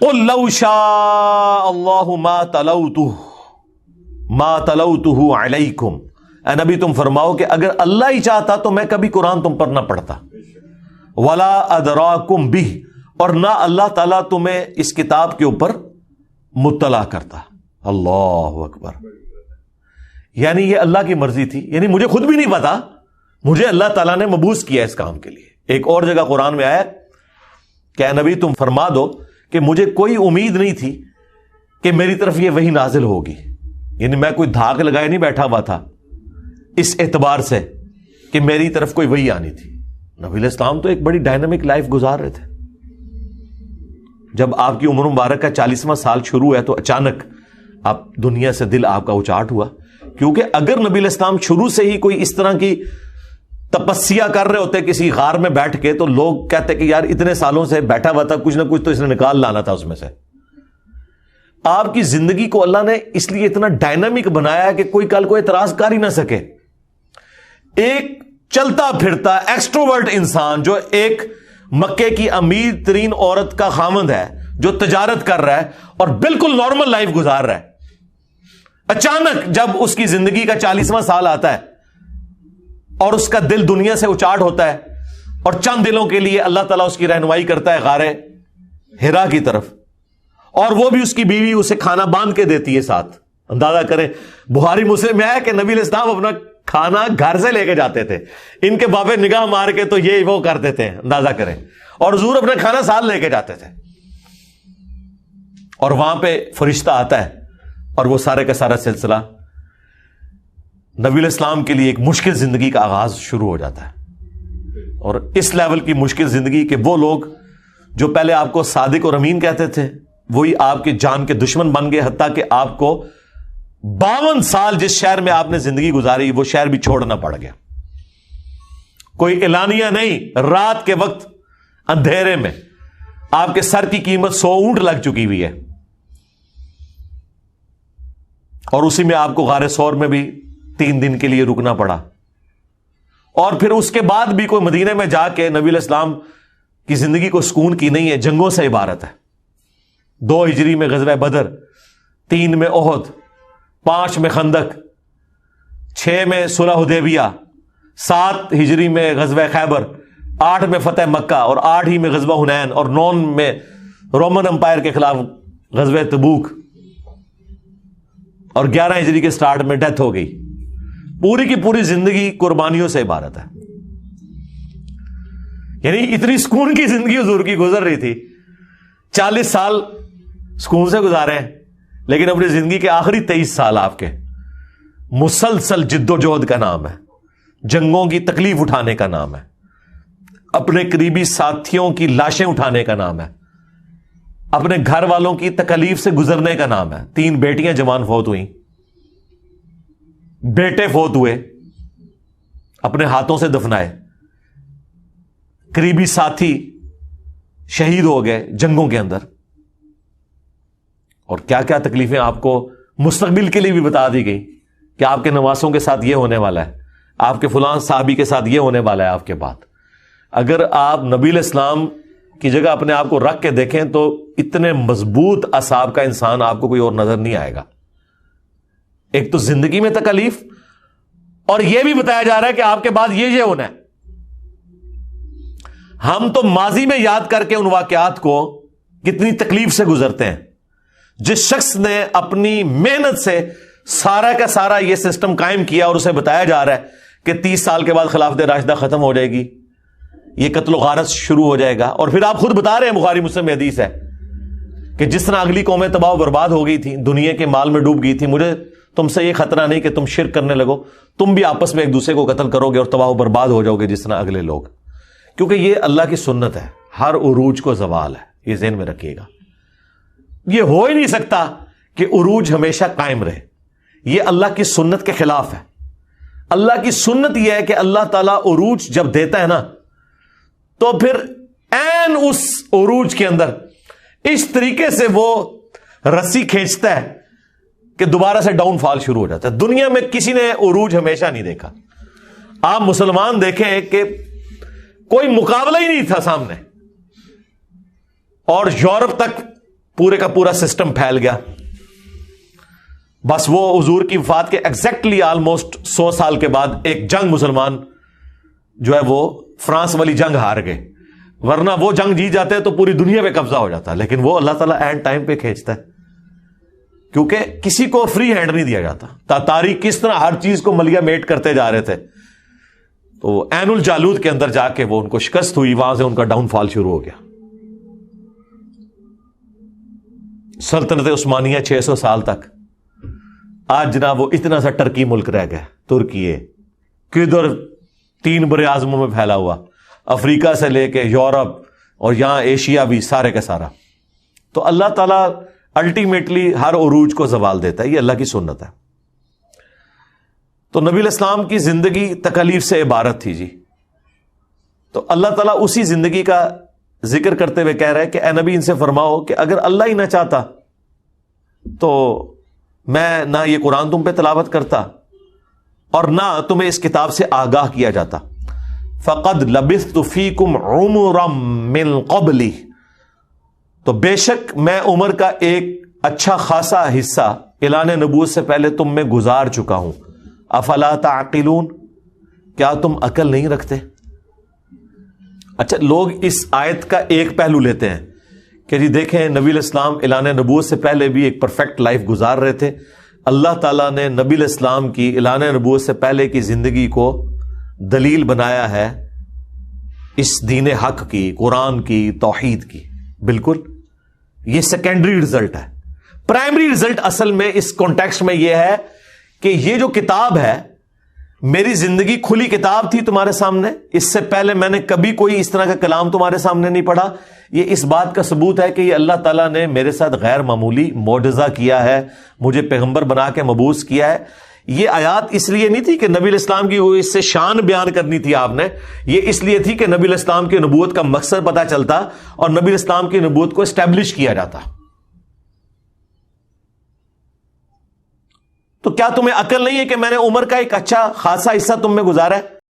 قل لو شاء اللہ ما تلوتہ علیکم، اے نبی تم فرماؤ کہ اگر اللہ ہی چاہتا تو میں کبھی قرآن تم پر نہ پڑھتا، ولا ادراکم بہ، اور نہ اللہ تعالیٰ تمہیں اس کتاب کے اوپر مطلع کرتا۔ اللہ اکبر، یعنی یہ اللہ کی مرضی تھی، یعنی مجھے خود بھی نہیں پتا، مجھے اللہ تعالیٰ نے مبعوث کیا اس کام کے لیے۔ ایک اور جگہ قرآن میں آیا کہ اے نبی تم فرما دو کہ مجھے کوئی امید نہیں تھی کہ میری طرف یہ وحی نازل ہوگی، یعنی میں کوئی دھاگ لگائے نہیں بیٹھا ہوا تھا اس اعتبار سے کہ میری طرف کوئی وحی آنی تھی۔ نبی علیہ السلام تو ایک بڑی ڈائنامک لائف گزار رہے تھے۔ جب آپ کی عمر مبارک کا 40واں سال شروع ہے تو اچانک آپ دنیا سے دل آپ کا اچاٹ ہوا، کیونکہ اگر نبی علیہ السلام شروع سے ہی کوئی اس طرح کی تپسیا کر رہے ہوتے کسی غار میں بیٹھ کے، تو لوگ کہتے کہ یار اتنے سالوں سے بیٹھا ہوا تھا، کچھ نہ کچھ تو اس نے نکال لانا تھا اس میں سے۔ آپ کی زندگی کو اللہ نے اس لیے اتنا ڈائنامک بنایا کہ کوئی کل کو اعتراض کر ہی نہ سکے۔ ایک چلتا پھرتا ایکسٹروورٹ انسان جو ایک مکے کی امیر ترین عورت کا خامند ہے، جو تجارت کر رہا ہے اور بالکل نارمل لائف گزار رہا ہے، اچانک جب اس کی زندگی کا 40واں سال آتا ہے اور اس کا دل دنیا سے اچاٹ ہوتا ہے، اور چند دلوں کے لیے اللہ تعالیٰ اس کی رہنمائی کرتا ہے غار حرا کی طرف، اور وہ بھی اس کی بیوی اسے کھانا باندھ کے دیتی ہے ساتھ۔ اندازہ کریں، بخاری مسلم میں ہے کہ نبی علیہ السلام اپنا کھانا گھر سے لے کے جاتے تھے، ان کے بابے نگاہ مار کے تو یہ وہ کر دیتے ہیں، اندازہ کریں، اور حضور اپنا کھانا ساتھ لے کے جاتے تھے، اور وہاں پہ فرشتہ آتا ہے اور وہ سارے کا سارا سلسلہ نبی علیہ السلام کے لیے ایک مشکل زندگی کا آغاز شروع ہو جاتا ہے۔ اور اس لیول کی مشکل زندگی کہ وہ لوگ جو پہلے آپ کو صادق اور امین کہتے تھے وہی آپ کے جان کے دشمن بن گئے، حتیٰ کہ آپ کو 52 سال جس شہر میں آپ نے زندگی گزاری وہ شہر بھی چھوڑنا پڑ گیا۔ کوئی اعلانیہ نہیں، رات کے وقت اندھیرے میں آپ کے سر کی قیمت 100 اونٹ لگ چکی ہوئی ہے، اور اسی میں آپ کو غار ثور میں بھی 3 دن کے لیے رکنا پڑا، اور پھر اس کے بعد بھی کوئی مدینے میں جا کے نبی علیہ السلام کی زندگی کو سکون کی نہیں ہے، جنگوں سے عبارت ہے۔ 2 ہجری میں غزوہ بدر، 3 میں احد، 5 میں خندق، 6 میں صلح حدیبیہ، 7 ہجری میں غزوہ خیبر، 8 میں فتح مکہ، اور 8 ہی میں غزوہ حنین، اور 9 میں رومن امپائر کے خلاف غزوہ تبوک، اور 11 ہجری کے سٹارٹ میں ڈیتھ ہو گئی۔ پوری کی پوری زندگی قربانیوں سے عبارت ہے۔ یعنی اتنی سکون کی زندگی حضور کی گزر رہی تھی، 40 سال سکون سے گزارے ہیں، لیکن اپنی زندگی کے آخری 23 سال آپ کے مسلسل جد و جہد کا نام ہے، جنگوں کی تکلیف اٹھانے کا نام ہے، اپنے قریبی ساتھیوں کی لاشیں اٹھانے کا نام ہے، اپنے گھر والوں کی تکلیف سے گزرنے کا نام ہے۔ 3 بیٹیاں جوان فوت ہوئیں، بیٹے فوت ہوئے، اپنے ہاتھوں سے دفنائے، قریبی ساتھی شہید ہو گئے جنگوں کے اندر، اور کیا کیا تکلیفیں آپ کو مستقبل کے لیے بھی بتا دی گئی کہ آپ کے نواسوں کے ساتھ یہ ہونے والا ہے، آپ کے فلاں صحابی کے ساتھ یہ ہونے والا ہے آپ کے بعد۔ اگر آپ نبی علیہ السلام کی جگہ اپنے آپ کو رکھ کے دیکھیں تو اتنے مضبوط اعصاب کا انسان آپ کو کوئی اور نظر نہیں آئے گا۔ ایک تو زندگی میں تکلیف، اور یہ بھی بتایا جا رہا ہے کہ آپ کے بعد یہ ہونا ہے۔ ہم تو ماضی میں یاد کر کے ان واقعات کو کتنی تکلیف سے گزرتے ہیں۔ جس شخص نے اپنی محنت سے سارا کا سارا یہ سسٹم قائم کیا اور اسے بتایا جا رہا ہے کہ 30 سال کے بعد خلافت راشدہ ختم ہو جائے گی، یہ قتل و غارت شروع ہو جائے گا، اور پھر آپ خود بتا رہے ہیں، بخاری مسلم میں حدیث ہے کہ جس طرح اگلی قومیں تباہ و برباد ہو گئی تھی، دنیا کے مال میں ڈوب گئی تھی، مجھے تم سے یہ خطرہ نہیں کہ تم شرک کرنے لگو، تم بھی آپس میں ایک دوسرے کو قتل کرو گے اور تباہ و برباد ہو جاؤ گے جس طرح اگلے لوگ، کیونکہ یہ اللہ کی سنت ہے، ہر عروج کو زوال ہے، یہ ذہن میں رکھیے گا۔ یہ ہو ہی نہیں سکتا کہ عروج ہمیشہ قائم رہے، یہ اللہ کی سنت کے خلاف ہے۔ اللہ کی سنت یہ ہے کہ اللہ تعالیٰ عروج جب دیتا ہے نا تو پھر عین اس عروج کے اندر اس طریقے سے وہ رسی کھینچتا ہے کہ دوبارہ سے ڈاؤن فال شروع ہو جاتا ہے۔ دنیا میں کسی نے عروج ہمیشہ نہیں دیکھا۔ آپ مسلمان دیکھیں کہ کوئی مقابلہ ہی نہیں تھا سامنے، اور یورپ تک پورے کا پورا سسٹم پھیل گیا. بس وہ حضور کی وفات کے ایگزیکٹلی آلموسٹ 100 سال کے بعد ایک جنگ مسلمان جو ہے وہ فرانس والی جنگ ہار گئے. ورنہ وہ جنگ جیت جاتے تو پوری دنیا پہ قبضہ ہو جاتا. لیکن وہ اللہ تعالیٰ اینڈ ٹائم پہ کھینچتا ہے, کیونکہ کسی کو فری ہینڈ نہیں دیا جاتا. تاتاری کس طرح ہر چیز کو ملیا میٹ کرتے جا رہے تھے, تو عین الجالوت کے اندر جا کے وہ ان کو شکست ہوئی, وہاں سے ان کا ڈاؤن فال شروع ہو گیا. سلطنت عثمانیہ 600 سال تک. آج جناب وہ اتنا سا ٹرکی ملک رہ گیا, ترکی کدھر 3 بر اعظموں میں پھیلا ہوا, افریقہ سے لے کے یورپ اور یہاں ایشیا بھی سارے کا سارا. تو اللہ تعالیٰ الٹیمیٹلی ہر عروج کو زوال دیتا ہے, یہ اللہ کی سنت ہے. تو نبی الاسلام کی زندگی تکالیف سے عبارت تھی جی. تو اللہ تعالیٰ اسی زندگی کا ذکر کرتے ہوئے کہہ رہے کہ اے نبی ان سے فرماؤ کہ اگر اللہ ہی نہ چاہتا تو میں نہ یہ قرآن تم پہ تلاوت کرتا اور نہ تمہیں اس کتاب سے آگاہ کیا جاتا. فقد لبثت فیکم عمرا من قبلی, تو بے شک میں عمر کا ایک اچھا خاصا حصہ اعلان نبوت سے پہلے تم میں گزار چکا ہوں. افلا تعقلون, کیا تم عقل نہیں رکھتے؟ اچھا, لوگ اس آیت کا ایک پہلو لیتے ہیں کہ جی دیکھیں نبی الاسلام اعلان نبوت سے پہلے بھی ایک پرفیکٹ لائف گزار رہے تھے. اللہ تعالیٰ نے نبی الاسلام کی اعلان نبوت سے پہلے کی زندگی کو دلیل بنایا ہے اس دین حق کی, قرآن کی, توحید کی. بالکل یہ سیکنڈری رزلٹ ہے. پرائمری رزلٹ اصل میں اس کانٹیکسٹ میں یہ ہے کہ یہ جو کتاب ہے, میری زندگی کھلی کتاب تھی تمہارے سامنے. اس سے پہلے میں نے کبھی کوئی اس طرح کا کلام تمہارے سامنے نہیں پڑھا. یہ اس بات کا ثبوت ہے کہ یہ اللہ تعالیٰ نے میرے ساتھ غیر معمولی معجزہ کیا ہے, مجھے پیغمبر بنا کے مبعوث کیا ہے. یہ آیات اس لیے نہیں تھی کہ نبی الاسلام کی وہ اس سے شان بیان کرنی تھی آپ نے, یہ اس لیے تھی کہ نبی الاسلام کی نبوت کا مقصد پتہ چلتا اور نبی الاسلام کی نبوت کو اسٹیبلش کیا جاتا. تو کیا تمہیں عقل نہیں ہے کہ میں نے عمر کا ایک اچھا خاصا حصہ تم میں گزارا ہے؟